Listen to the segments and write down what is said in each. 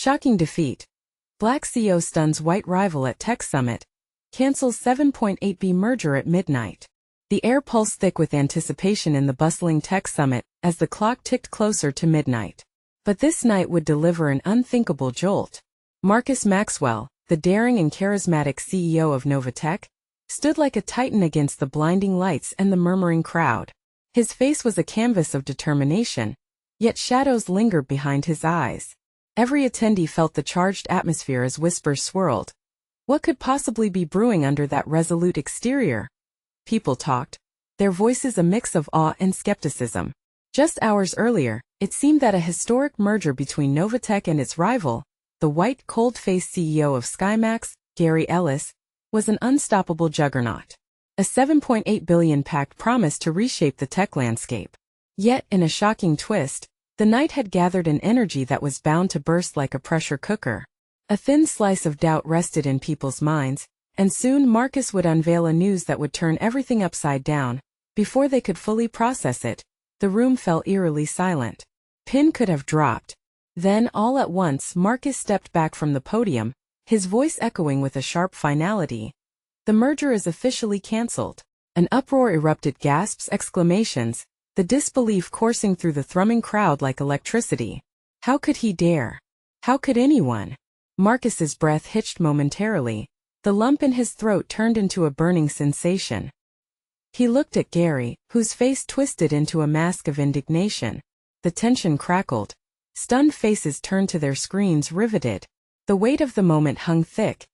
Shocking defeat. Black CEO stuns white rival at tech summit. Cancels 7.8B merger at midnight. The air pulsed thick with anticipation in the bustling tech summit as the clock ticked closer to midnight. But this night would deliver an unthinkable jolt. Marcus Maxwell, the daring and charismatic CEO of Novatech, stood like a titan against the blinding lights and the murmuring crowd. His face was a canvas of determination, yet shadows lingered behind his eyes. Every attendee felt the charged atmosphere as whispers swirled. What could possibly be brewing under that resolute exterior? People talked, their voices a mix of awe and skepticism. Just hours earlier, it seemed that a historic merger between Novatech and its rival, the white, cold-faced CEO of SkyMax, Gary Ellis, was an unstoppable juggernaut. A $7.8 billion pact promised to reshape the tech landscape. Yet, in a shocking twist, the night had gathered an energy that was bound to burst like a pressure cooker. A thin slice of doubt rested in people's minds, and soon Marcus would unveil a news that would turn everything upside down. Before they could fully process it, the room fell eerily silent. Pin could have dropped. Then, all at once, Marcus stepped back from the podium, his voice echoing with a sharp finality. The merger is officially cancelled. An uproar erupted, gasps, exclamations, the disbelief coursing through the thrumming crowd like electricity. How could he dare? How could anyone? Marcus's breath hitched momentarily. The lump in his throat turned into a burning sensation. He looked at Gary, whose face twisted into a mask of indignation. The tension crackled. Stunned faces turned to their screens, riveted. The weight of the moment hung thick,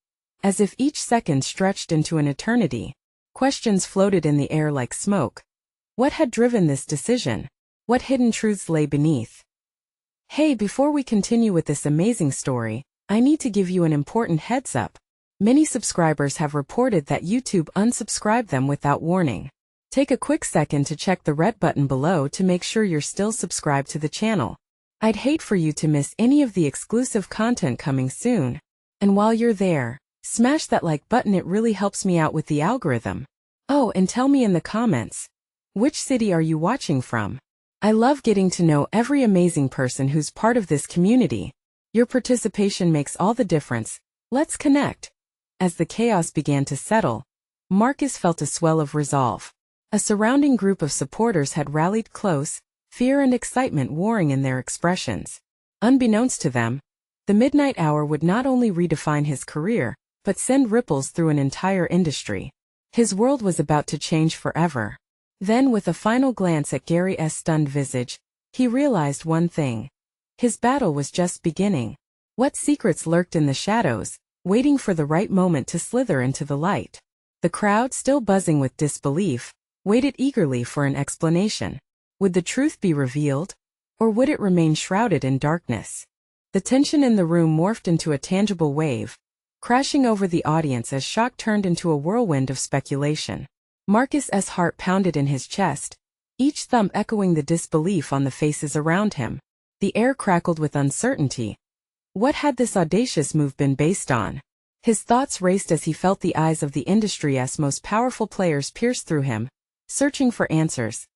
as if each second stretched into an eternity. Questions floated in the air like smoke. What had driven this decision? What hidden truths lay beneath? Hey, before we continue with this amazing story, I need to give you an important heads up. Many subscribers have reported that YouTube unsubscribed them without warning. Take a quick second to check the red button below to make sure you're still subscribed to the channel. I'd hate for you to miss any of the exclusive content coming soon. And while you're there, smash that like button, it really helps me out with the algorithm. Oh, and tell me in the comments, which city are you watching from? I love getting to know every amazing person who's part of this community. Your participation makes all the difference. Let's connect. As the chaos began to settle, Marcus felt a swell of resolve. A surrounding group of supporters had rallied close, fear and excitement warring in their expressions. Unbeknownst to them, the midnight hour would not only redefine his career, but send ripples through an entire industry. His world was about to change forever. Then, with a final glance at Gary's stunned visage, he realized one thing. His battle was just beginning. What secrets lurked in the shadows, waiting for the right moment to slither into the light? The crowd, still buzzing with disbelief, waited eagerly for an explanation. Would the truth be revealed? Or would it remain shrouded in darkness? The tension in the room morphed into a tangible wave, crashing over the audience as shock turned into a whirlwind of speculation. Marcus's heart pounded in his chest, each thump echoing the disbelief on the faces around him. The air crackled with uncertainty. What had this audacious move been based on? His thoughts raced as he felt the eyes of the industry's most powerful players pierce through him, searching for answers.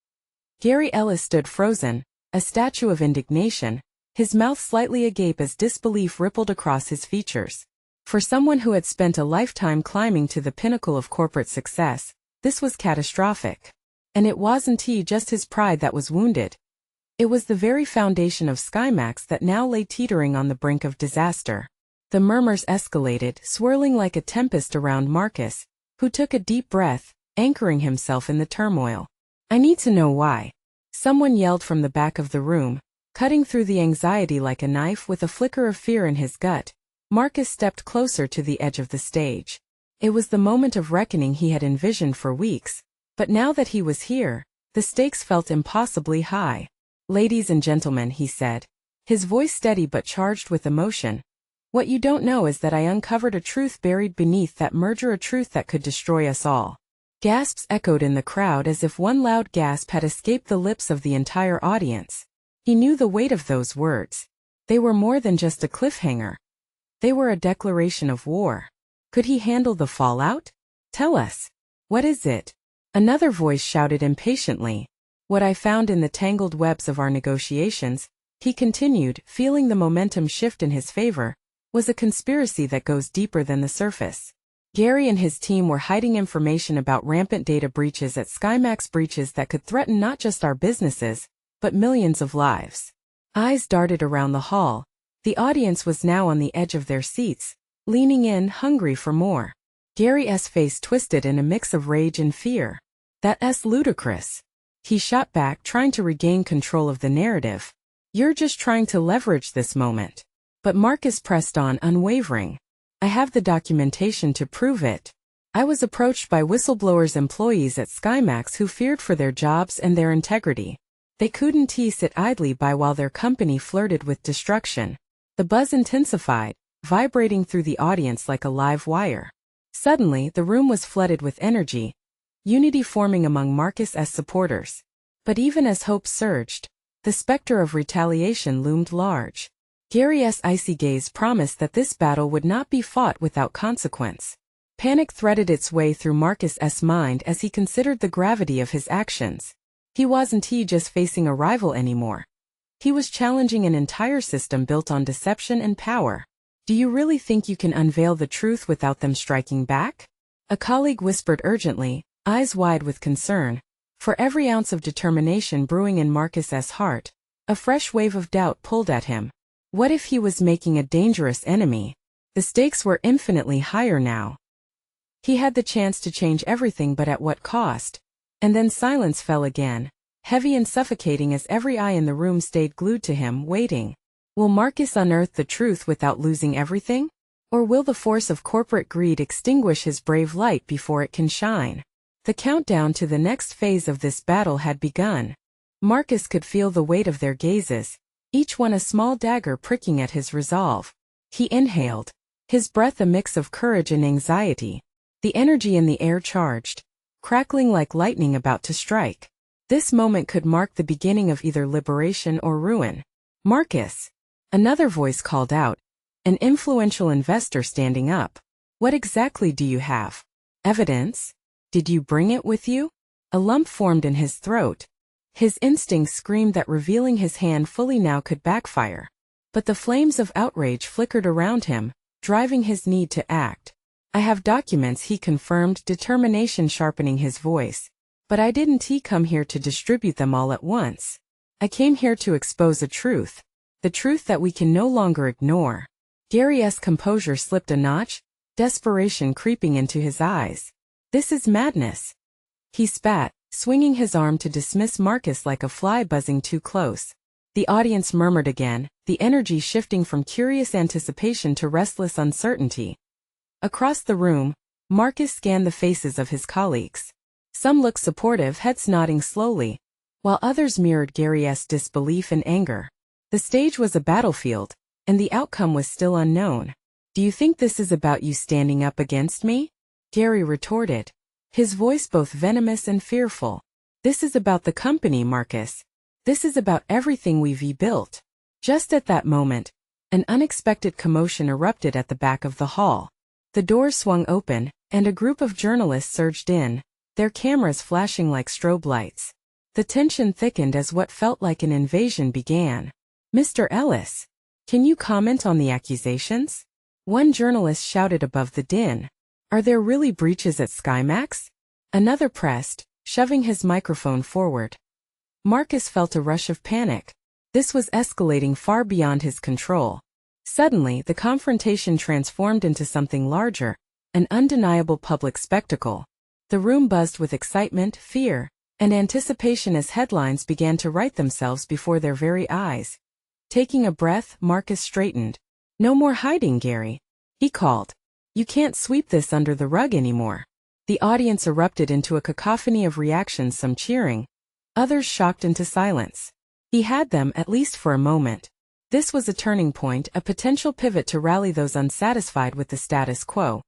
Gary Ellis stood frozen, a statue of indignation, his mouth slightly agape as disbelief rippled across his features. For someone who had spent a lifetime climbing to the pinnacle of corporate success, this was catastrophic. And it wasn't just his pride that was wounded. It was the very foundation of SkyMax that now lay teetering on the brink of disaster. The murmurs escalated, swirling like a tempest around Marcus, who took a deep breath, anchoring himself in the turmoil. I need to know why. Someone yelled from the back of the room, cutting through the anxiety like a knife. With a flicker of fear in his gut, Marcus stepped closer to the edge of the stage. It was the moment of reckoning he had envisioned for weeks, but now that he was here, the stakes felt impossibly high. Ladies and gentlemen, he said, his voice steady but charged with emotion. What you don't know is that I uncovered a truth buried beneath that merger, a truth that could destroy us all. Gasps echoed in the crowd as if one loud gasp had escaped the lips of the entire audience. He knew the weight of those words. They were more than just a cliffhanger. They were a declaration of war. Could he handle the fallout? Tell us. What is it? Another voice shouted impatiently. What I found in the tangled webs of our negotiations, He continued, feeling the momentum shift in his favor, was a conspiracy that goes deeper than the surface. Gary and his team were hiding information about rampant data breaches at SkyMax, breaches that could threaten not just our businesses, but millions of lives. Eyes darted around the hall. The audience was now on the edge of their seats, leaning in, hungry for more. Gary's face twisted in a mix of rage and fear. That's ludicrous. He shot back, trying to regain control of the narrative. You're just trying to leverage this moment. But Marcus pressed on, unwavering. I have the documentation to prove it. I was approached by whistleblowers, employees at SkyMax who feared for their jobs and their integrity. They couldn't sit idly by while their company flirted with destruction. The buzz intensified, vibrating through the audience like a live wire. Suddenly, the room was flooded with energy, unity forming among Marcus's supporters. But even as hope surged, the specter of retaliation loomed large. Gary's icy gaze promised that this battle would not be fought without consequence. Panic threaded its way through Marcus's mind as he considered the gravity of his actions. He wasn't just facing a rival anymore. He was challenging an entire system built on deception and power. Do you really think you can unveil the truth without them striking back? A colleague whispered urgently, eyes wide with concern. For every ounce of determination brewing in Marcus's heart, a fresh wave of doubt pulled at him. What if he was making a dangerous enemy? The stakes were infinitely higher now. He had the chance to change everything, but at what cost? And then silence fell again, heavy and suffocating as every eye in the room stayed glued to him, waiting. Will Marcus unearth the truth without losing everything? Or will the force of corporate greed extinguish his brave light before it can shine? The countdown to the next phase of this battle had begun. Marcus could feel the weight of their gazes, each one a small dagger pricking at his resolve. He inhaled, his breath a mix of courage and anxiety. The energy in the air charged, crackling like lightning about to strike. This moment could mark the beginning of either liberation or ruin. Marcus! Another voice called out, an influential investor standing up. What exactly do you have? Evidence? Did you bring it with you? A lump formed in his throat. His instincts screamed that revealing his hand fully now could backfire. But the flames of outrage flickered around him, driving his need to act. I have documents, he confirmed, determination sharpening his voice. But I didn't come here to distribute them all at once. I came here to expose a truth. The truth that we can no longer ignore. Gary's composure slipped a notch, desperation creeping into his eyes. This is madness. He spat, swinging his arm to dismiss Marcus like a fly buzzing too close. The audience murmured again, the energy shifting from curious anticipation to restless uncertainty. Across the room, Marcus scanned the faces of his colleagues. Some looked supportive, heads nodding slowly, while others mirrored Gary's disbelief and anger. The stage was a battlefield, and the outcome was still unknown. Do you think this is about you standing up against me? Gary retorted, his voice both venomous and fearful. This is about the company, Marcus. This is about everything we've built. Just at that moment, an unexpected commotion erupted at the back of the hall. The doors swung open, and a group of journalists surged in, their cameras flashing like strobe lights. The tension thickened as what felt like an invasion began. Mr. Ellis, can you comment on the accusations? One journalist shouted above the din. Are there really breaches at SkyMax? Another pressed, shoving his microphone forward. Marcus felt a rush of panic. This was escalating far beyond his control. Suddenly, the confrontation transformed into something larger, an undeniable public spectacle. The room buzzed with excitement, fear, and anticipation as headlines began to write themselves before their very eyes. Taking a breath, Marcus straightened. No more hiding, Gary, he called. You can't sweep this under the rug anymore. The audience erupted into a cacophony of reactions, some cheering, others shocked into silence. He had them, at least for a moment. This was a turning point, a potential pivot to rally those unsatisfied with the status quo.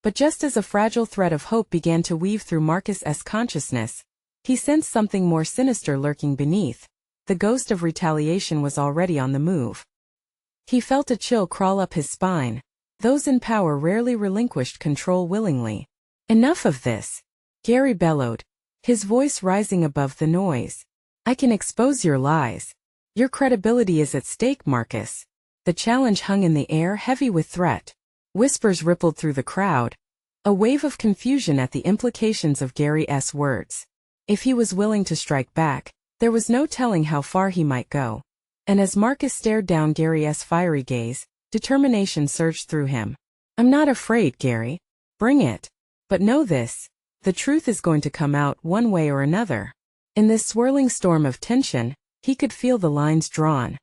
But just as a fragile thread of hope began to weave through Marcus's consciousness, he sensed something more sinister lurking beneath. The ghost of retaliation was already on the move. He felt a chill crawl up his spine. Those in power rarely relinquished control willingly. Enough of this, Gary bellowed, his voice rising above the noise. I can expose your lies. Your credibility is at stake, Marcus. The challenge hung in the air, heavy with threat. Whispers rippled through the crowd, a wave of confusion at the implications of Gary's words. If he was willing to strike back, there was no telling how far he might go. And as Marcus stared down Gary's fiery gaze, determination surged through him. I'm not afraid, Gary. Bring it. But know this, the truth is going to come out one way or another. In this swirling storm of tension, he could feel the lines drawn.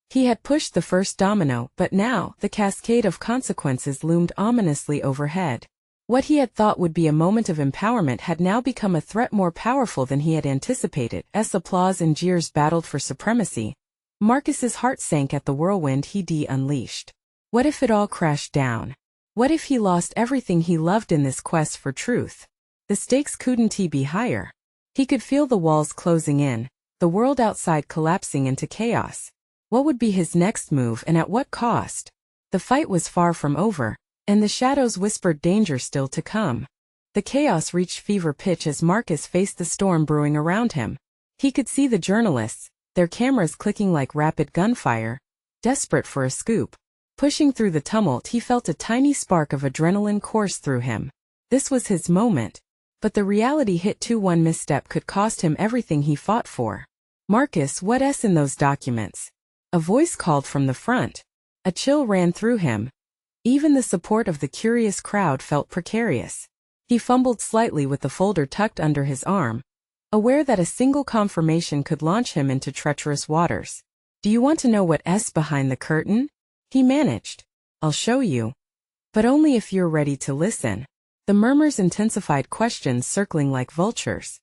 He had pushed the first domino, but now the cascade of consequences loomed ominously overhead. What he had thought would be a moment of empowerment had now become a threat more powerful than he had anticipated. As applause and jeers battled for supremacy, Marcus's heart sank at the whirlwind he'd unleashed. What if it all crashed down? What if he lost everything he loved in this quest for truth? The stakes couldn't be higher. He could feel the walls closing in, the world outside collapsing into chaos. What would be his next move, and at what cost? The fight was far from over, and the shadows whispered danger still to come. The chaos reached fever pitch as Marcus faced the storm brewing around him. He could see the journalists, their cameras clicking like rapid gunfire, desperate for a scoop. Pushing through the tumult, he felt a tiny spark of adrenaline course through him. This was his moment. But the reality hit too. One misstep could cost him everything he fought for. Marcus, what's in those documents? A voice called from the front. A chill ran through him. Even the support of the curious crowd felt precarious. He fumbled slightly with the folder tucked under his arm, aware that a single confirmation could launch him into treacherous waters. Do you want to know what's behind the curtain? He managed. I'll show you. But only if you're ready to listen. The murmurs intensified, questions circling like vultures.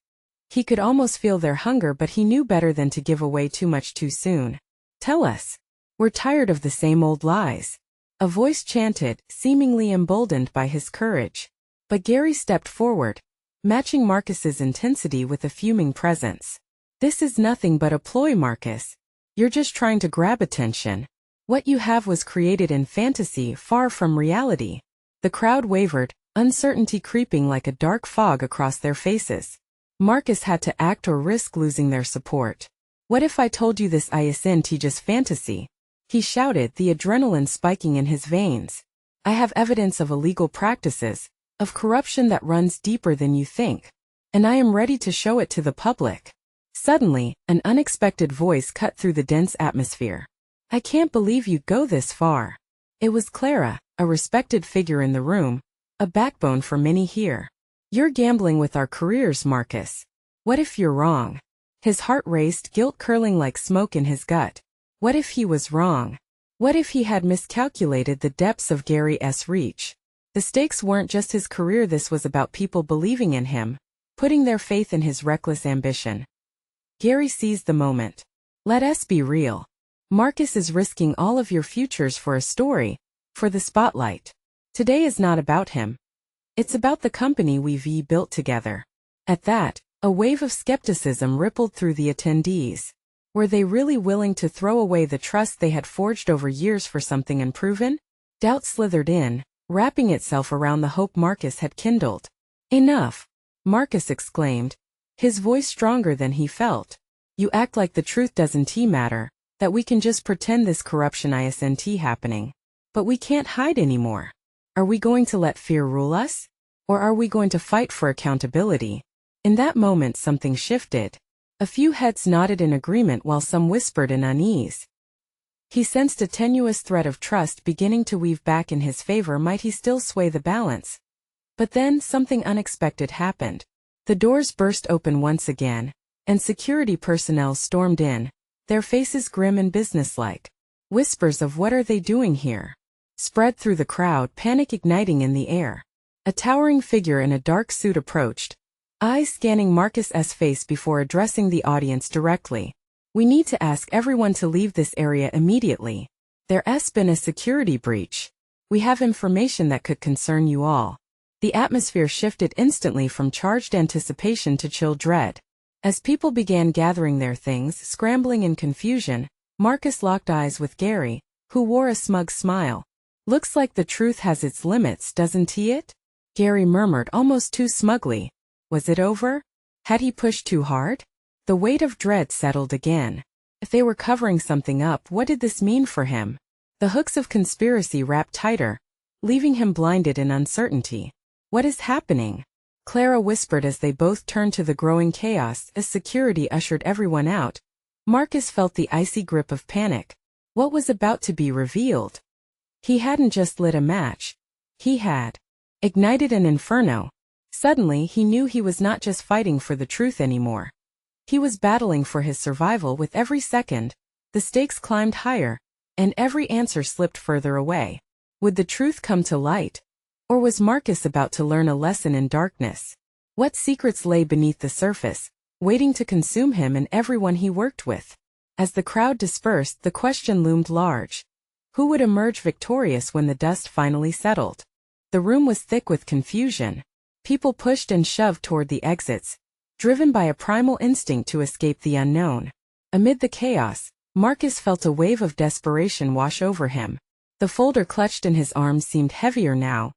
He could almost feel their hunger, but he knew better than to give away too much too soon. Tell us. We're tired of the same old lies. A voice chanted, seemingly emboldened by his courage. But Gary stepped forward, matching Marcus's intensity with a fuming presence. This is nothing but a ploy, Marcus. You're just trying to grab attention. What you have was created in fantasy, far from reality. The crowd wavered, uncertainty creeping like a dark fog across their faces. Marcus had to act or risk losing their support. What if I told you this isn't just fantasy? He shouted, the adrenaline spiking in his veins. I have evidence of illegal practices, of corruption that runs deeper than you think. And I am ready to show it to the public. Suddenly, an unexpected voice cut through the dense atmosphere. I can't believe you'd go this far. It was Clara, a respected figure in the room, a backbone for many here. You're gambling with our careers, Marcus. What if you're wrong? His heart raced, guilt curling like smoke in his gut. What if he was wrong? What if he had miscalculated the depths of Gary's reach? The stakes weren't just his career, this was about people believing in him, putting their faith in his reckless ambition. Gary seized the moment. Let us be real. Marcus is risking all of your futures for a story, for the spotlight. Today is not about him. It's about the company we've built together. At that, a wave of skepticism rippled through the attendees. Were they really willing to throw away the trust they had forged over years for something unproven? Doubt slithered in, wrapping itself around the hope Marcus had kindled. Enough! Marcus exclaimed, his voice stronger than he felt. You act like the truth doesn't matter, that we can just pretend this corruption isn't happening. But we can't hide anymore. Are we going to let fear rule us? Or are we going to fight for accountability? In that moment something shifted. A few heads nodded in agreement while some whispered in unease. He sensed a tenuous thread of trust beginning to weave back in his favor. Might he still sway the balance? But then something unexpected happened. The doors burst open once again, and security personnel stormed in, their faces grim and businesslike. Whispers of "what are they doing here?" spread through the crowd, panic igniting in the air. A towering figure in a dark suit approached, eyes scanning Marcus's face before addressing the audience directly. We need to ask everyone to leave this area immediately. There's been a security breach. We have information that could concern you all. The atmosphere shifted instantly from charged anticipation to chill dread. As people began gathering their things, scrambling in confusion, Marcus locked eyes with Gary, who wore a smug smile. Looks like the truth has its limits, doesn't it? Gary murmured almost too smugly. Was it over? Had he pushed too hard? The weight of dread settled again. If they were covering something up, what did this mean for him? The hooks of conspiracy wrapped tighter, leaving him blinded in uncertainty. What is happening? Clara whispered as they both turned to the growing chaos as security ushered everyone out. Marcus felt the icy grip of panic. What was about to be revealed? He hadn't just lit a match. He had ignited an inferno. Suddenly he knew he was not just fighting for the truth anymore. He was battling for his survival with every second. The stakes climbed higher, and every answer slipped further away. Would the truth come to light? Or was Marcus about to learn a lesson in darkness? What secrets lay beneath the surface, waiting to consume him and everyone he worked with? As the crowd dispersed, the question loomed large. Who would emerge victorious when the dust finally settled? The room was thick with confusion. People pushed and shoved toward the exits, driven by a primal instinct to escape the unknown. Amid the chaos, Marcus felt a wave of desperation wash over him. The folder clutched in his arms seemed heavier now,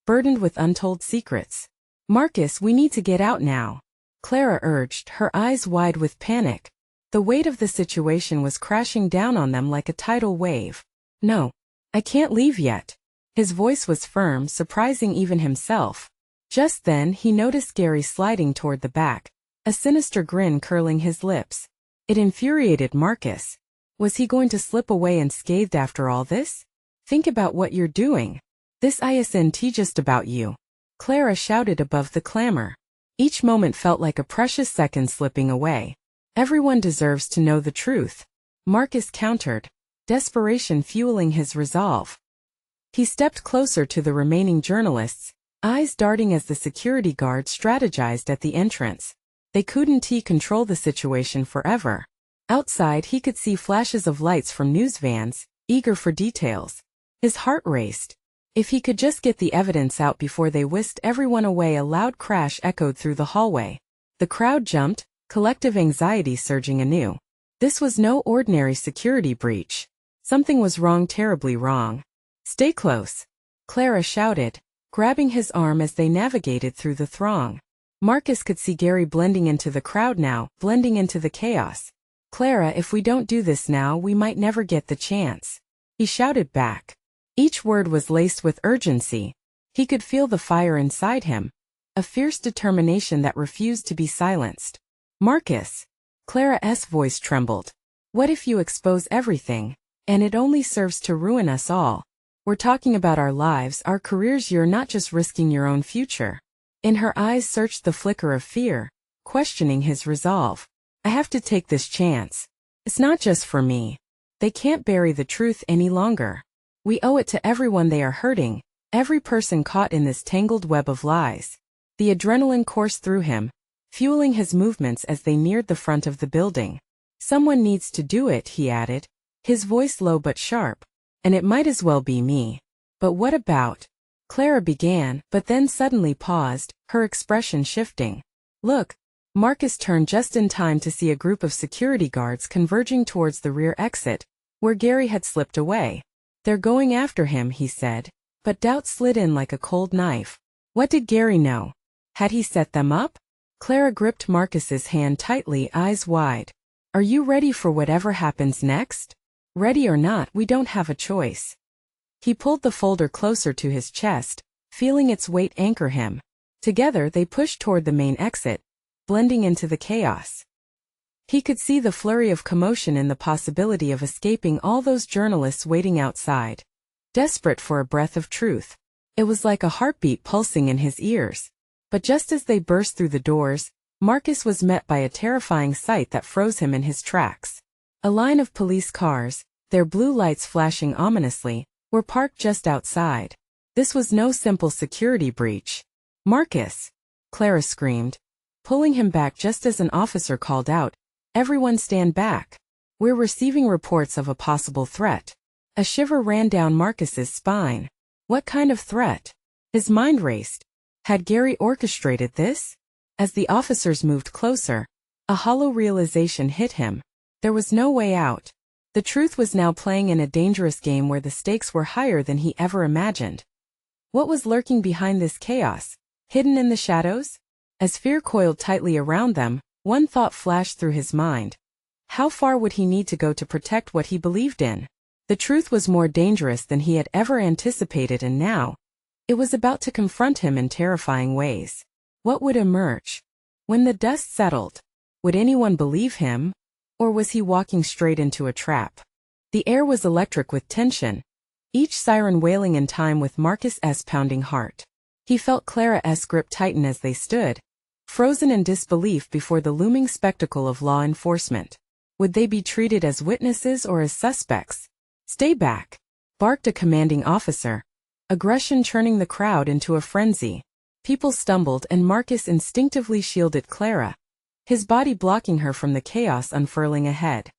burdened with untold secrets. Marcus, we need to get out now, Clara urged, her eyes wide with panic. The weight of the situation was crashing down on them like a tidal wave. No, I can't leave yet. His voice was firm, surprising even himself. Just then he noticed Gary sliding toward the back, a sinister grin curling his lips. It infuriated Marcus. Was he going to slip away unscathed after all this? Think about what you're doing. This isn't just about you, Clara shouted above the clamor. Each moment felt like a precious second slipping away. Everyone deserves to know the truth, Marcus countered, desperation fueling his resolve. He stepped closer to the remaining journalists, eyes darting as the security guard strategized at the entrance. They couldn't control the situation forever. Outside he could see flashes of lights from news vans, eager for details. His heart raced. If he could just get the evidence out before they whisked everyone away. A loud crash echoed through the hallway. The crowd jumped, collective anxiety surging anew. This was no ordinary security breach. Something was wrong, terribly wrong. Stay close, Clara shouted, grabbing his arm as they navigated through the throng. Marcus could see Gary blending into the crowd now, blending into the chaos. Clara, if we don't do this now, we might never get the chance, he shouted back. Each word was laced with urgency. He could feel the fire inside him, a fierce determination that refused to be silenced. Marcus, Clara's voice trembled. What if you expose everything, and it only serves to ruin us all? We're talking about our lives, our careers. You're not just risking your own future. In her eyes searched the flicker of fear, questioning his resolve. I have to take this chance. It's not just for me. They can't bury the truth any longer. We owe it to everyone they are hurting, every person caught in this tangled web of lies. The adrenaline coursed through him, fueling his movements as they neared the front of the building. Someone needs to do it, he added, his voice low but sharp. And it might as well be me. But what about? Clara began, but then suddenly paused, her expression shifting. Look, Marcus turned just in time to see a group of security guards converging towards the rear exit, where Gary had slipped away. They're going after him, he said, but doubt slid in like a cold knife. What did Gary know? Had he set them up? Clara gripped Marcus's hand tightly, eyes wide. Are you ready for whatever happens next? Ready or not, we don't have a choice. He pulled the folder closer to his chest, feeling its weight anchor him. Together they pushed toward the main exit, blending into the chaos. He could see the flurry of commotion and the possibility of escaping all those journalists waiting outside, desperate for a breath of truth. It was like a heartbeat pulsing in his ears. But just as they burst through the doors, Marcus was met by a terrifying sight that froze him in his tracks. A line of police cars, their blue lights flashing ominously, were parked just outside. This was no simple security breach. Marcus! Clara screamed, pulling him back just as an officer called out, everyone stand back. We're receiving reports of a possible threat. A shiver ran down Marcus's spine. What kind of threat? His mind raced. Had Gary orchestrated this? As the officers moved closer, a hollow realization hit him. There was no way out. The truth was now playing in a dangerous game where the stakes were higher than he ever imagined. What was lurking behind this chaos, hidden in the shadows? As fear coiled tightly around them, one thought flashed through his mind. How far would he need to go to protect what he believed in? The truth was more dangerous than he had ever anticipated, and now it was about to confront him in terrifying ways. What would emerge? When the dust settled, would anyone believe him? Or was he walking straight into a trap? The air was electric with tension, each siren wailing in time with Marcus's pounding heart. He felt Clara's grip tighten as they stood, frozen in disbelief before the looming spectacle of law enforcement. Would they be treated as witnesses or as suspects? "Stay back," barked a commanding officer, aggression churning the crowd into a frenzy. People stumbled and Marcus instinctively shielded Clara, his body blocking her from the chaos unfurling ahead.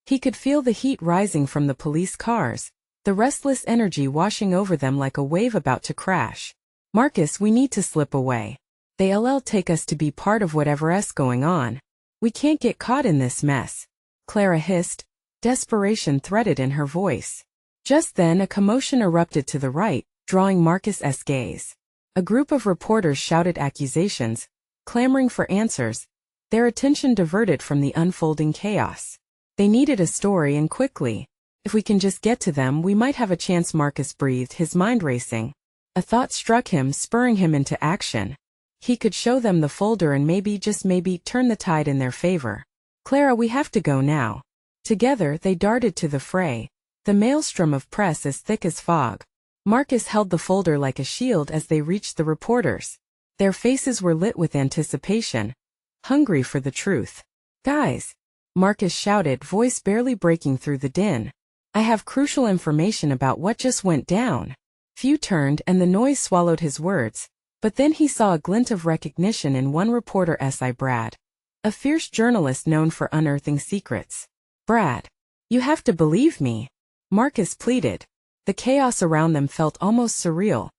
He could feel the heat rising from the police cars, the restless energy washing over them like a wave about to crash. "Marcus, we need to slip away. They'll take us to be part of whatever's going on. We can't get caught in this mess," Clara hissed, desperation threaded in her voice. Just then a commotion erupted to the right, drawing Marcus's gaze. A group of reporters shouted accusations, clamoring for answers, their attention diverted from the unfolding chaos. They needed a story, and quickly. "If we can just get to them, we might have a chance," Marcus breathed, his mind racing. A thought struck him, spurring him into action. He could show them the folder and maybe, just maybe, turn the tide in their favor. "Clara, we have to go now." Together they darted to the fray, the maelstrom of press as thick as fog. Marcus held the folder like a shield as they reached the reporters. Their faces were lit with anticipation, hungry for the truth. "Guys," Marcus shouted, voice barely breaking through the din. "I have crucial information about what just went down." Few turned and the noise swallowed his words, but then he saw a glint of recognition in one reporter's eye. Brad, a fierce journalist known for unearthing secrets. "Brad, you have to believe me," Marcus pleaded. The chaos around them felt almost surreal,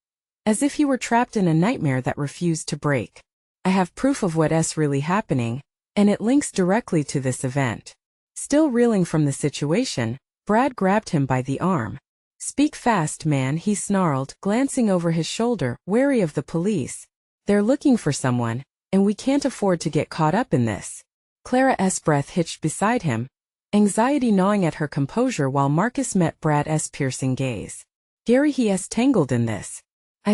as if he were trapped in a nightmare that refused to break. "I have proof of what's really happening, and it links directly to this event." Still reeling from the situation, Brad grabbed him by the arm. "Speak fast, man," he snarled, glancing over his shoulder, wary of the police. "They're looking for someone, and we can't afford to get caught up in this." Clara's breath hitched beside him, anxiety gnawing at her composure while Marcus met Brad's piercing gaze. "Gary, he's tangled in this."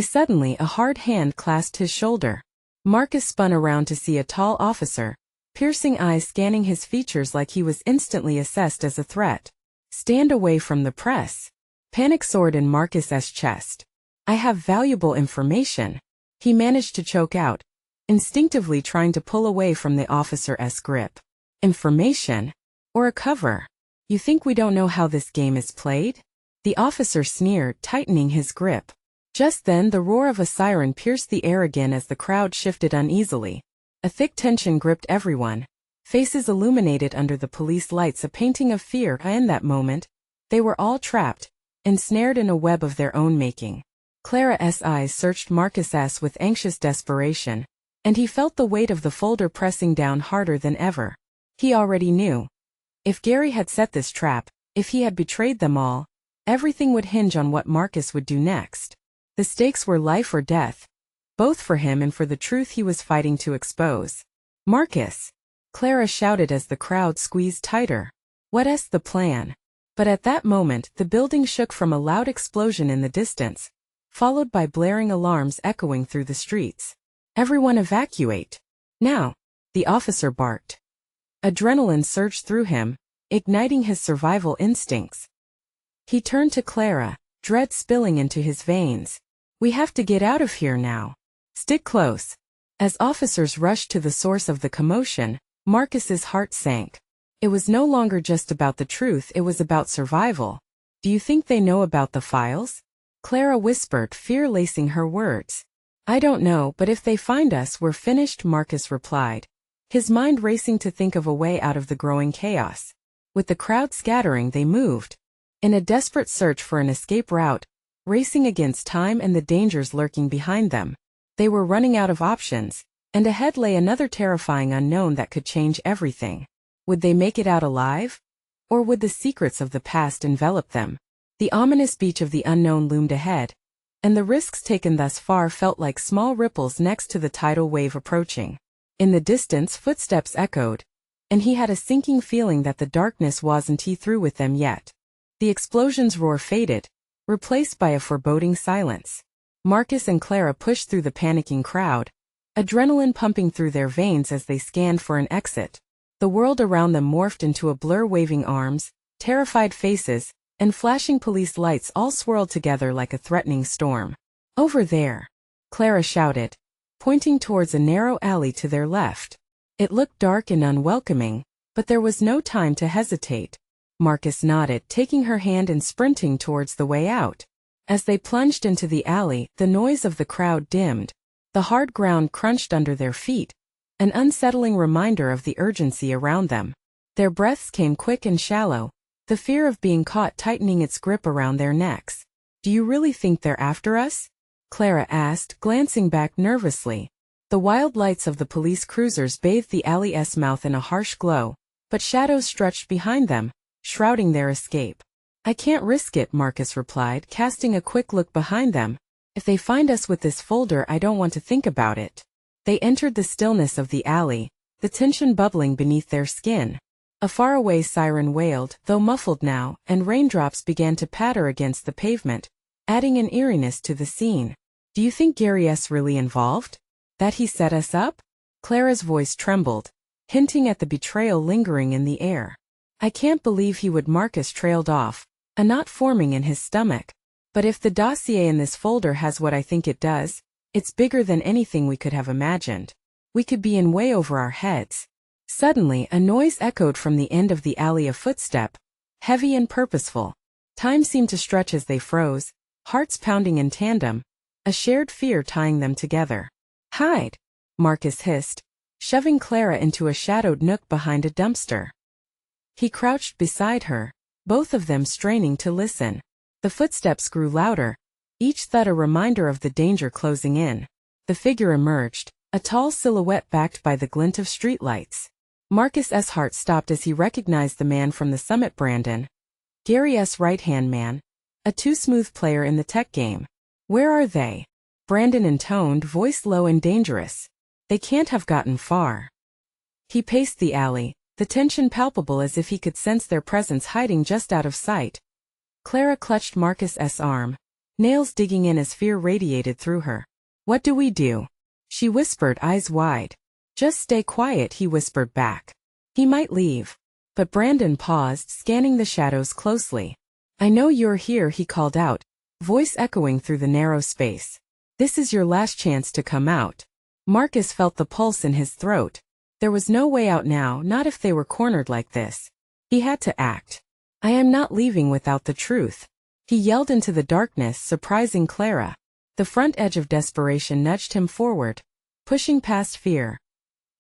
Suddenly a hard hand clasped his shoulder. Marcus spun around to see a tall officer, piercing eyes scanning his features like he was instantly assessed as a threat. "Stand away from the press." Panic soared in Marcus's chest. "I have valuable information," he managed to choke out, instinctively trying to pull away from the officer's grip. "Information? Or a cover? You think we don't know how this game is played?" The officer sneered, tightening his grip. Just then the roar of a siren pierced the air again as the crowd shifted uneasily. A thick tension gripped everyone, faces illuminated under the police lights, a painting of fear. In that moment, they were all trapped, ensnared in a web of their own making. Clara's eyes searched Marcus's with anxious desperation, and he felt the weight of the folder pressing down harder than ever. He already knew. If Gary had set this trap, if he had betrayed them all, everything would hinge on what Marcus would do next. The stakes were life or death, both for him and for the truth he was fighting to expose. "Marcus!" Clara shouted as the crowd squeezed tighter. "What's the plan?" But at that moment the building shook from a loud explosion in the distance, followed by blaring alarms echoing through the streets. "Everyone evacuate! Now!" the officer barked. Adrenaline surged through him, igniting his survival instincts. He turned to Clara, dread spilling into his veins. "We have to get out of here now. Stick close." As officers rushed to the source of the commotion, Marcus's heart sank. It was no longer just about the truth, it was about survival. "Do you think they know about the files?" Clara whispered, fear lacing her words. "I don't know, but if they find us, we're finished," Marcus replied, his mind racing to think of a way out of the growing chaos. With the crowd scattering, they moved, in a desperate search for an escape route, racing against time and the dangers lurking behind them. They were running out of options, and ahead lay another terrifying unknown that could change everything. Would they make it out alive? Or would the secrets of the past envelop them? The ominous beach of the unknown loomed ahead, and the risks taken thus far felt like small ripples next to the tidal wave approaching. In the distance, footsteps echoed, and he had a sinking feeling that the darkness wasn't through with them yet. The explosion's roar faded, replaced by a foreboding silence. Marcus and Clara pushed through the panicking crowd, adrenaline pumping through their veins as they scanned for an exit. The world around them morphed into a blur, waving arms, terrified faces, and flashing police lights all swirled together like a threatening storm. "Over there," Clara shouted, pointing towards a narrow alley to their left. It looked dark and unwelcoming, but there was no time to hesitate. Marcus nodded, taking her hand and sprinting towards the way out. As they plunged into the alley, the noise of the crowd dimmed. The hard ground crunched under their feet, an unsettling reminder of the urgency around them. Their breaths came quick and shallow, the fear of being caught tightening its grip around their necks. "Do you really think they're after us?" Clara asked, glancing back nervously. The wild lights of the police cruisers bathed the alley's mouth in a harsh glow, but shadows stretched behind them, shrouding their escape. "I can't risk it," Marcus replied, casting a quick look behind them. "If they find us with this folder, I don't want to think about it." They entered the stillness of the alley, the tension bubbling beneath their skin. A faraway siren wailed, though muffled now, and raindrops began to patter against the pavement, adding an eeriness to the scene. "Do you think Gary's really involved? That he set us up?" Clara's voice trembled, hinting at the betrayal lingering in the air. "I can't believe he would." Marcus trailed off, a knot forming in his stomach. "But if the dossier in this folder has what I think it does, it's bigger than anything we could have imagined. We could be in way over our heads." Suddenly, a noise echoed from the end of the alley, a footstep, heavy and purposeful. Time seemed to stretch as they froze, hearts pounding in tandem, a shared fear tying them together. "Hide," Marcus hissed, shoving Clara into a shadowed nook behind a dumpster. He crouched beside her, both of them straining to listen. The footsteps grew louder, each thud a reminder of the danger closing in. The figure emerged, a tall silhouette backed by the glint of streetlights. Marcus's heart stopped as he recognized the man from the summit, Brandon, Gary's right-hand man, a too-smooth player in the tech game. "Where are they?" Brandon intoned, voice low and dangerous. "They can't have gotten far." He paced the alley, the tension palpable as if he could sense their presence hiding just out of sight. Clara clutched Marcus's arm, nails digging in as fear radiated through her. "What do we do?" she whispered, eyes wide. "Just stay quiet," he whispered back. He might leave. But Brandon paused, scanning the shadows closely. "I know you're here," he called out, voice echoing through the narrow space. "This is your last chance to come out." Marcus felt the pulse in his throat. There was no way out now, not if they were cornered like this. He had to act. "I am not leaving without the truth," he yelled into the darkness, surprising Clara. The front edge of desperation nudged him forward, pushing past fear.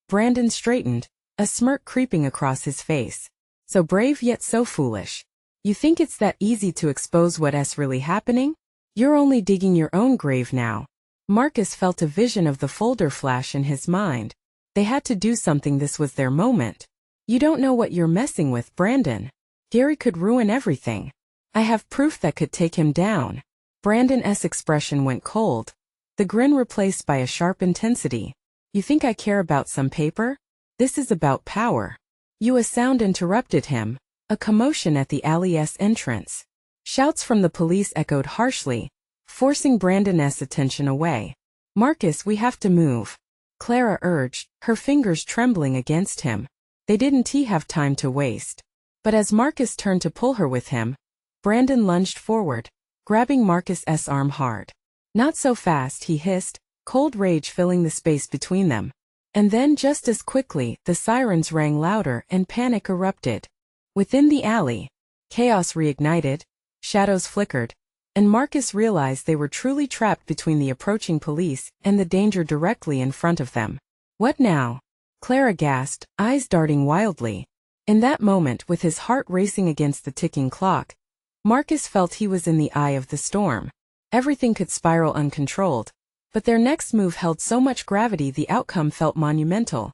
Brandon straightened, a smirk creeping across his face. "So brave yet so foolish. You think it's that easy to expose what's really happening? You're only digging your own grave now." Marcus felt a vision of the folder flash in his mind. They had to do something. This was their moment. "You don't know what you're messing with, Brandon. Gary could ruin everything. I have proof that could take him down." Brandon's expression went cold, the grin replaced by a sharp intensity. "You think I care about some paper? This is about power." A sound interrupted him, a commotion at the alley's entrance. Shouts from the police echoed harshly, forcing Brandon's attention away. "Marcus, we have to move," Clara urged, her fingers trembling against him. They didn't have time to waste. But as Marcus turned to pull her with him, Brandon lunged forward, grabbing Marcus's arm hard. "Not so fast," he hissed, cold rage filling the space between them. And then just as quickly, the sirens rang louder and panic erupted. Within the alley, chaos reignited, shadows flickered, and Marcus realized they were truly trapped between the approaching police and the danger directly in front of them. "What now?" Clara gasped, eyes darting wildly. In that moment, with his heart racing against the ticking clock, Marcus felt he was in the eye of the storm. Everything could spiral uncontrolled. But their next move held so much gravity the outcome felt monumental.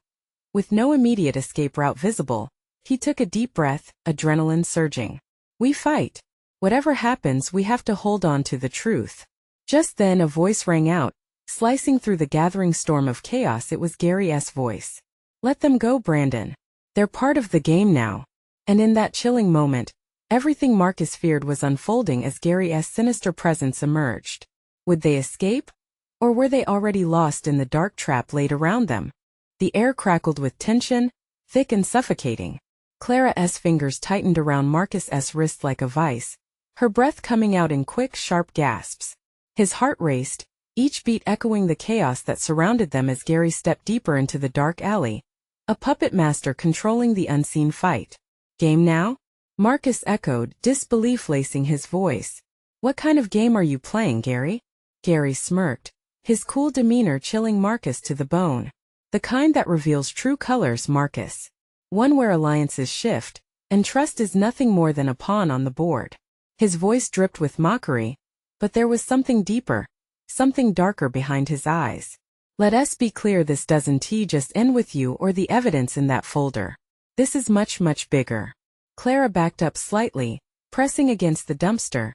With no immediate escape route visible, he took a deep breath, adrenaline surging. "We fight. Whatever happens, we have to hold on to the truth." Just then a voice rang out, slicing through the gathering storm of chaos. It was Gary's voice. "Let them go, Brandon. They're part of the game now. And in that chilling moment, everything Marcus feared was unfolding as Gary's sinister presence emerged. Would they escape? Or were they already lost in the dark trap laid around them? The air crackled with tension, thick and suffocating. Clara's fingers tightened around Marcus's wrist like a vice, her breath coming out in quick, sharp gasps. His heart raced, each beat echoing the chaos that surrounded them as Gary stepped deeper into the dark alley, a puppet master controlling the unseen fight. Game now? Marcus echoed, disbelief lacing his voice. What kind of game are you playing, Gary? Gary smirked, his cool demeanor chilling Marcus to the bone. The kind that reveals true colors, Marcus. One where alliances shift, and trust is nothing more than a pawn on the board. His voice dripped with mockery, but there was something deeper, something darker behind his eyes. Let us be clear, this doesn't just end with you or the evidence in that folder. This is much, much bigger. Clara backed up slightly, pressing against the dumpster,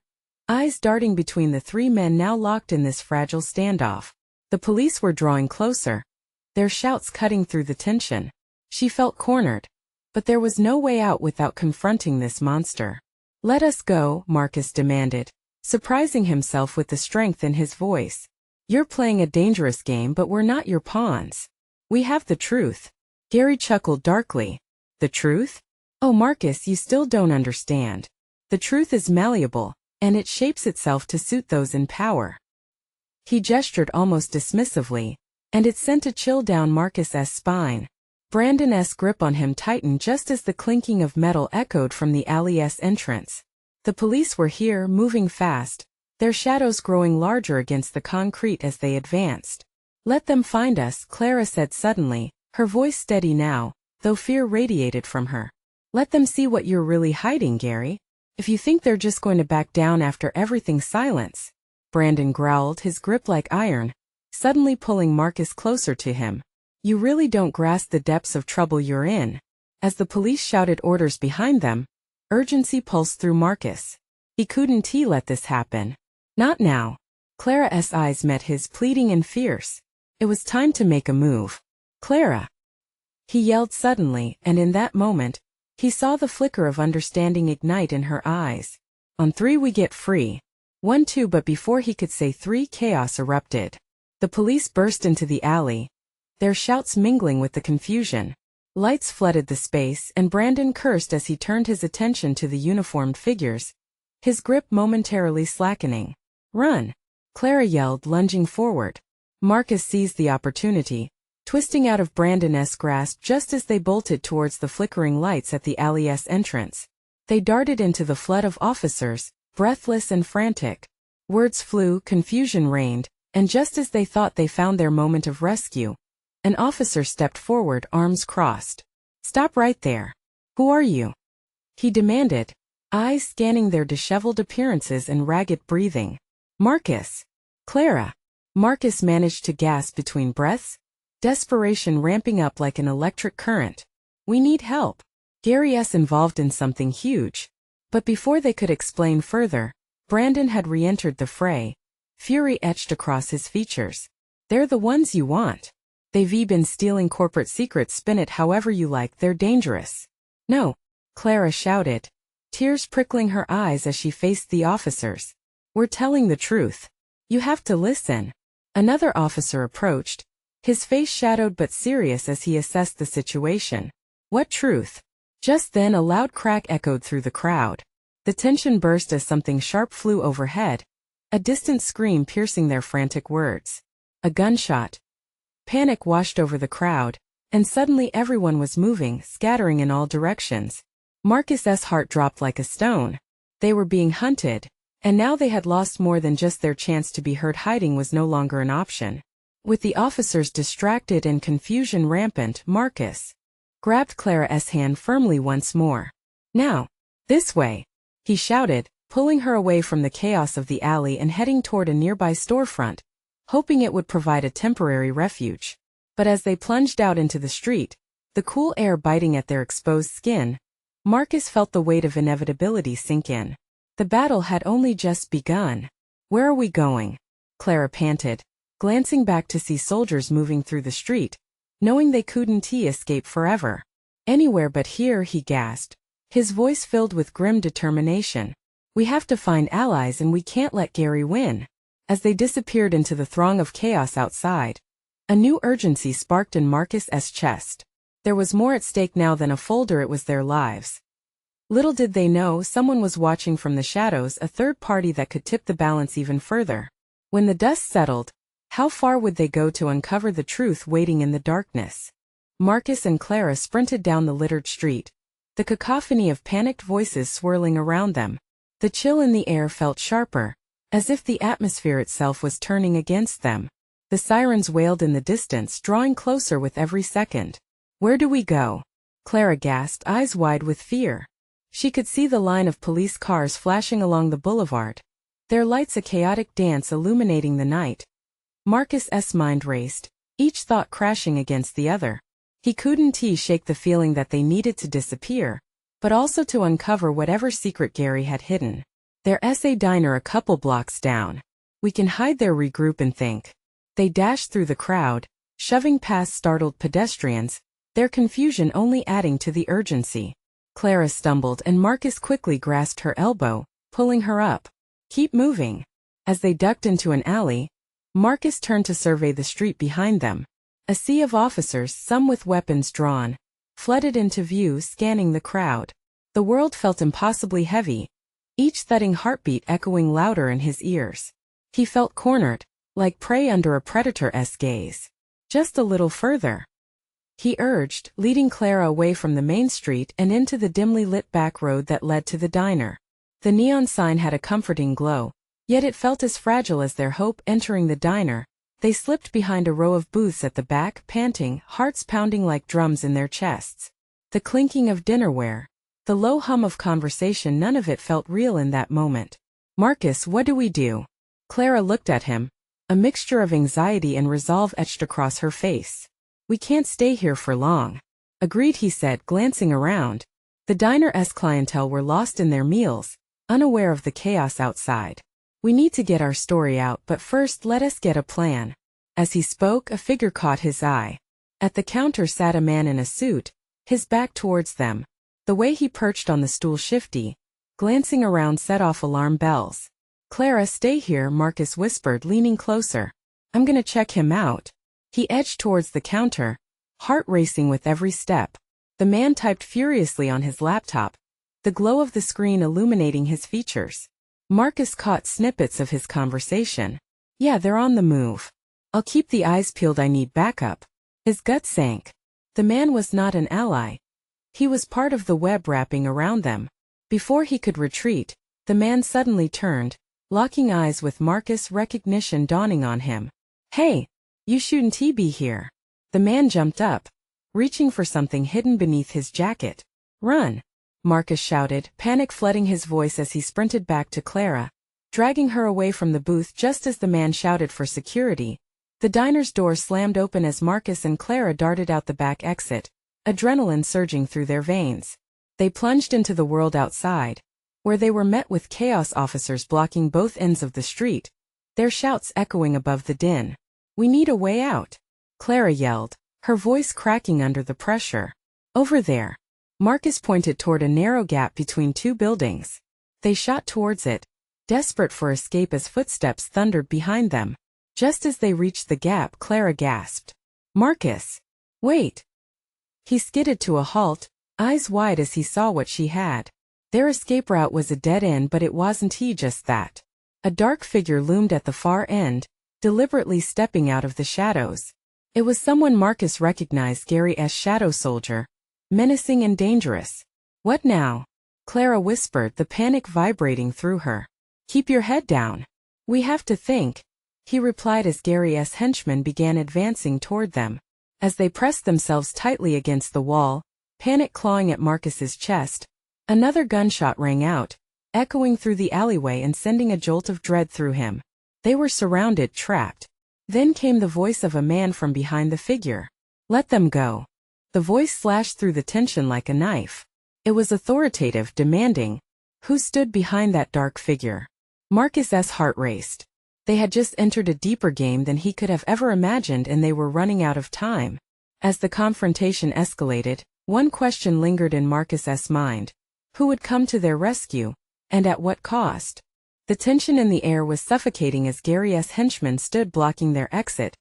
eyes darting between the three men now locked in this fragile standoff. The police were drawing closer, their shouts cutting through the tension. She felt cornered, but there was no way out without confronting this monster. Let us go, Marcus demanded, surprising himself with the strength in his voice. You're playing a dangerous game, but we're not your pawns. We have the truth. Gary chuckled darkly. The truth? Oh, Marcus, you still don't understand. The truth is malleable, and it shapes itself to suit those in power. He gestured almost dismissively, and it sent a chill down Marcus's spine. Brandon's grip on him tightened just as the clinking of metal echoed from the alley's entrance. The police were here, moving fast, their shadows growing larger against the concrete as they advanced. Let them find us, Clara said suddenly, her voice steady now, though fear radiated from her. Let them see what you're really hiding, Gary. If you think they're just going to back down after everything, silence. Brandon growled, his grip like iron, suddenly pulling Marcus closer to him. You really don't grasp the depths of trouble you're in. As the police shouted orders behind them, urgency pulsed through Marcus. He couldn't let this happen. Not now. Clara's eyes met his, pleading and fierce. It was time to make a move. Clara! He yelled suddenly, and in that moment, he saw the flicker of understanding ignite in her eyes. On 3 we get free. 1, 2, but before he could say 3, chaos erupted. The police burst into the alley, their shouts mingling with the confusion. Lights flooded the space, and Brandon cursed as he turned his attention to the uniformed figures, his grip momentarily slackening. Run! Clara yelled, lunging forward. Marcus seized the opportunity, twisting out of Brandon's grasp just as they bolted towards the flickering lights at the alley's entrance. They darted into the flood of officers, breathless and frantic. Words flew, confusion reigned, and just as they thought they found their moment of rescue, an officer stepped forward, arms crossed. Stop right there. Who are you? He demanded, eyes scanning their disheveled appearances and ragged breathing. Marcus. Clara. Marcus managed to gasp between breaths, desperation ramping up like an electric current. We need help. Gary's involved in something huge. But before they could explain further, Brandon had re-entered the fray, fury etched across his features. They're the ones you want. They've been stealing corporate secrets, spin it however you like, they're dangerous. No, Clara shouted, tears prickling her eyes as she faced the officers. We're telling the truth. You have to listen. Another officer approached, his face shadowed but serious as he assessed the situation. What truth? Just then a loud crack echoed through the crowd. The tension burst as something sharp flew overhead, a distant scream piercing their frantic words. A gunshot. Panic washed over the crowd, and suddenly everyone was moving, scattering in all directions. Marcus's heart dropped like a stone. They were being hunted, and now they had lost more than just their chance to be heard. Hiding was no longer an option. With the officers distracted and confusion rampant, Marcus grabbed Clara's hand firmly once more. Now, this way, he shouted, pulling her away from the chaos of the alley and heading toward a nearby storefront, hoping it would provide a temporary refuge. But as they plunged out into the street, the cool air biting at their exposed skin, Marcus felt the weight of inevitability sink in. The battle had only just begun. Where are we going? Clara panted, glancing back to see soldiers moving through the street, knowing they couldn't escape forever. Anywhere but here, he gasped, his voice filled with grim determination. We have to find allies and we can't let Gary win. As they disappeared into the throng of chaos outside, a new urgency sparked in Marcus's chest. There was more at stake now than a folder, it was their lives. Little did they know someone was watching from the shadows, a third party that could tip the balance even further. When the dust settled, how far would they go to uncover the truth waiting in the darkness? Marcus and Clara sprinted down the littered street, the cacophony of panicked voices swirling around them. The chill in the air felt sharper, as if the atmosphere itself was turning against them. The sirens wailed in the distance, drawing closer with every second. Where do we go? Clara gasped, eyes wide with fear. She could see the line of police cars flashing along the boulevard, their lights a chaotic dance illuminating the night. Marcus's mind raced, each thought crashing against the other. He couldn't shake the feeling that they needed to disappear, but also to uncover whatever secret Gary had hidden. There's a diner a couple blocks down. We can hide there, regroup and think. They dashed through the crowd, shoving past startled pedestrians, their confusion only adding to the urgency. Clara stumbled and Marcus quickly grasped her elbow, pulling her up. Keep moving. As they ducked into an alley, Marcus turned to survey the street behind them. A sea of officers, some with weapons drawn, flooded into view, scanning the crowd. The world felt impossibly heavy, each thudding heartbeat echoing louder in his ears. He felt cornered, like prey under a predator's gaze. Just a little further, he urged, leading Clara away from the main street and into the dimly lit back road that led to the diner. The neon sign had a comforting glow, yet it felt as fragile as their hope. Entering the diner, they slipped behind a row of booths at the back, panting, hearts pounding like drums in their chests. The clinking of dinnerware, the low hum of conversation, none of it felt real in that moment. Marcus, what do we do? Clara looked at him, a mixture of anxiety and resolve etched across her face. We can't stay here for long. Agreed, he said, glancing around. The diner's clientele were lost in their meals, unaware of the chaos outside. We need to get our story out, but first let us get a plan. As he spoke, a figure caught his eye. At the counter sat a man in a suit, his back towards them. The way he perched on the stool, shifty, glancing around, set off alarm bells. Clara, stay here, Marcus whispered, leaning closer. I'm gonna check him out. He edged towards the counter, heart racing with every step. The man typed furiously on his laptop, the glow of the screen illuminating his features. Marcus caught snippets of his conversation. Yeah, they're on the move. I'll keep the eyes peeled, I need backup. His gut sank. The man was not an ally. He was part of the web wrapping around them. Before he could retreat, the man suddenly turned, locking eyes with Marcus, recognition dawning on him. Hey! You shouldn't be here. The man jumped up, reaching for something hidden beneath his jacket. Run! Marcus shouted, panic flooding his voice as he sprinted back to Clara, dragging her away from the booth just as the man shouted for security. The diner's door slammed open as Marcus and Clara darted out the back exit, adrenaline surging through their veins. They plunged into the world outside, where they were met with chaos, officers blocking both ends of the street, their shouts echoing above the din. We need a way out, Clara yelled, her voice cracking under the pressure. Over there. Marcus pointed toward a narrow gap between two buildings. They shot towards it, desperate for escape as footsteps thundered behind them. Just as they reached the gap, Clara gasped. Marcus! Wait! He skidded to a halt, eyes wide as he saw what she had. Their escape route was a dead end, but it wasn't just that. A dark figure loomed at the far end, deliberately stepping out of the shadows. It was someone Marcus recognized, Gary's shadow soldier, menacing and dangerous. What now? Clara whispered, the panic vibrating through her. Keep your head down. We have to think, he replied as Gary's henchmen began advancing toward them. As they pressed themselves tightly against the wall, panic clawing at Marcus's chest, another gunshot rang out, echoing through the alleyway and sending a jolt of dread through him. They were surrounded, trapped. Then came the voice of a man from behind the figure. Let them go. The voice slashed through the tension like a knife. It was authoritative, demanding. Who stood behind that dark figure? Marcus's heart raced. They had just entered a deeper game than he could have ever imagined, and they were running out of time. As the confrontation escalated, One question lingered in Marcus's mind. Who would come to their rescue, and at what cost? The tension in the air was suffocating as Gary's henchmen stood blocking their exit,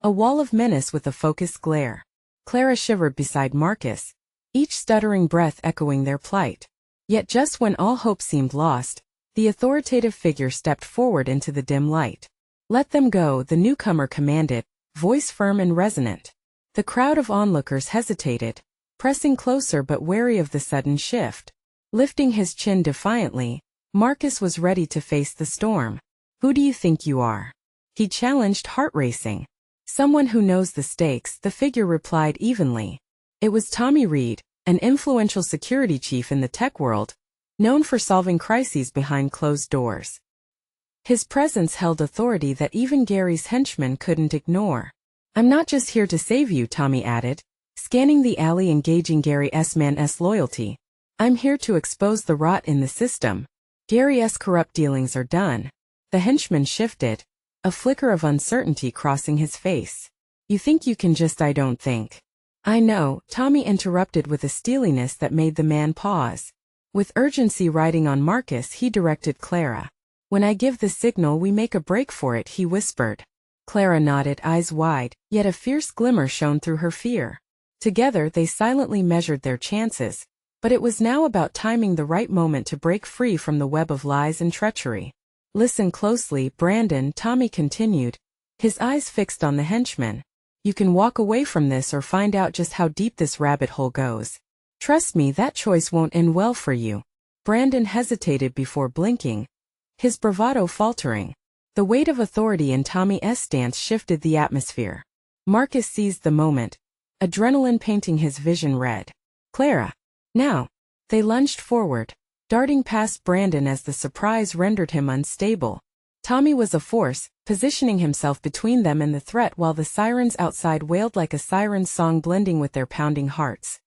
a wall of menace with a focused glare. Clara shivered beside Marcus, each stuttering breath echoing their plight. Yet just when all hope seemed lost, the authoritative figure stepped forward into the dim light. "Let them go," the newcomer commanded, voice firm and resonant. The crowd of onlookers hesitated, pressing closer but wary of the sudden shift. Lifting his chin defiantly, Marcus was ready to face the storm. "Who do you think you are?" he challenged, heart racing. "Someone who knows the stakes," the figure replied evenly. It was Tommy Reed, an influential security chief in the tech world, known for solving crises behind closed doors. His presence held authority that even Gary's henchmen couldn't ignore. "I'm not just here to save you," Tommy added, scanning the alley and gauging Gary's man's loyalty. "I'm here to expose the rot in the system. Gary's corrupt dealings are done." The henchman shifted, a flicker of uncertainty crossing his face. "You think you can just—" "I don't think I know," Tommy interrupted with a steeliness that made the man pause. With urgency riding on Marcus, he directed Clara. "When I give the signal, we make a break for it," he whispered. Clara nodded, eyes wide, yet a fierce glimmer shone through her fear. Together they silently measured their chances, but it was now about timing the right moment to break free from the web of lies and treachery. "Listen closely, Brandon," Tommy continued, his eyes fixed on the henchman. "You can walk away from this or find out just how deep this rabbit hole goes. Trust me, that choice won't end well for you." Brandon hesitated before blinking, his bravado faltering. The weight of authority in Tommy's stance shifted the atmosphere. Marcus seized the moment, adrenaline painting his vision red. "Clara, now!" They lunged forward, darting past Brandon as the surprise rendered him unstable. Tommy was a force, positioning himself between them and the threat while the sirens outside wailed like a siren's song blending with their pounding hearts.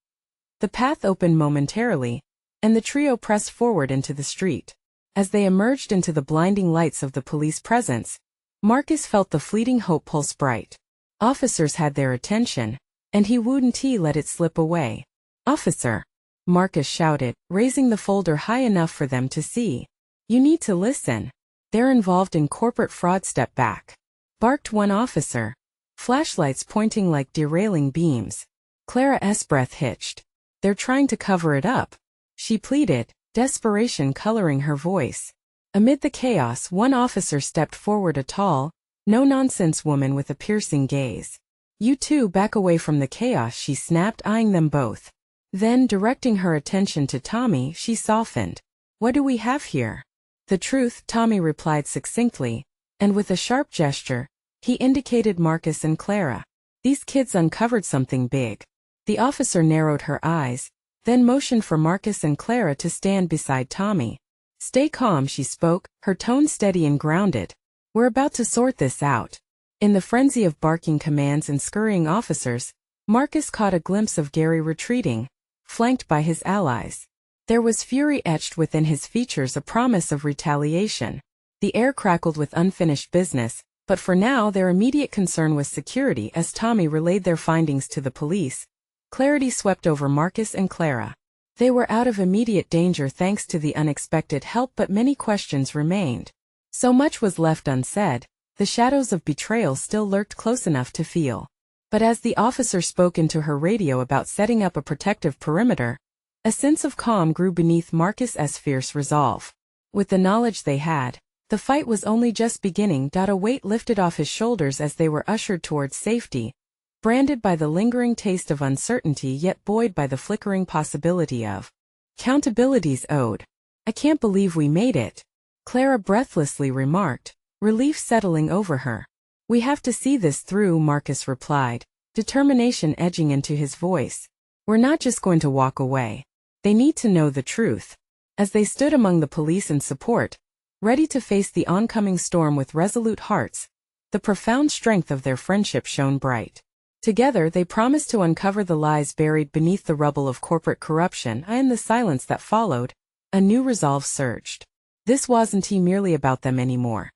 The path opened momentarily, and the trio pressed forward into the street. As they emerged into the blinding lights of the police presence, Marcus felt the fleeting hope pulse bright. Officers had their attention, and he wouldn't let it slip away. "Officer!" Marcus shouted, raising the folder high enough for them to see. "You need to listen. They're involved in corporate fraud." "Step back," barked one officer, flashlights pointing like derailing beams. Clara's breath hitched. "They're trying to cover it up," she pleaded, desperation coloring her voice. Amid the chaos, one officer stepped forward, a tall, no-nonsense woman with a piercing gaze. "You two back away from the chaos," she snapped, eyeing them both. Then, directing her attention to Tommy, she softened. "What do we have here?" "The truth," Tommy replied succinctly, and with a sharp gesture, he indicated Marcus and Clara. "These kids uncovered something big." The officer narrowed her eyes, then motioned for Marcus and Clara to stand beside Tommy. "Stay calm," she spoke, her tone steady and grounded. "We're about to sort this out." In the frenzy of barking commands and scurrying officers, Marcus caught a glimpse of Gary retreating, flanked by his allies. There was fury etched within his features, a promise of retaliation. The air crackled with unfinished business, but for now their immediate concern was security. As Tommy relayed their findings to the police, clarity swept over Marcus and Clara. They were out of immediate danger thanks to the unexpected help, but many questions remained. So much was left unsaid, the shadows of betrayal still lurked close enough to feel. But as the officer spoke into her radio about setting up a protective perimeter, a sense of calm grew beneath Marcus's fierce resolve. With the knowledge they had, the fight was only just beginning. A weight lifted off his shoulders as they were ushered towards safety, branded by the lingering taste of uncertainty yet buoyed by the flickering possibility of accountability's owed. "I can't believe we made it," Clara breathlessly remarked, relief settling over her. "We have to see this through," Marcus replied, determination edging into his voice. "We're not just going to walk away. They need to know the truth." As they stood among the police and support, ready to face the oncoming storm with resolute hearts, the profound strength of their friendship shone bright. Together they promised to uncover the lies buried beneath the rubble of corporate corruption. In the silence that followed, a new resolve surged. This wasn't merely about them anymore.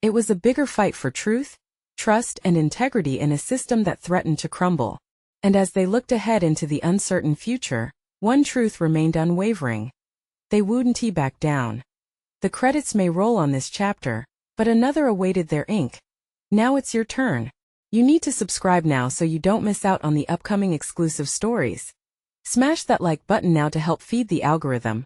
It was a bigger fight for truth, trust, and integrity in a system that threatened to crumble. And as they looked ahead into the uncertain future, one truth remained unwavering. They wouldn't back down. The credits may roll on this chapter, but another awaited their ink. Now it's your turn. You need to subscribe now so you don't miss out on the upcoming exclusive stories. Smash that like button now to help feed the algorithm.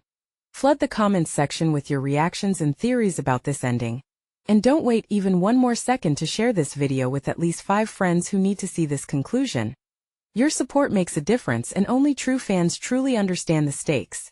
Flood the comments section with your reactions and theories about this ending. And don't wait even one more second to share this video with at least 5 friends who need to see this conclusion. Your support makes a difference, and only true fans truly understand the stakes.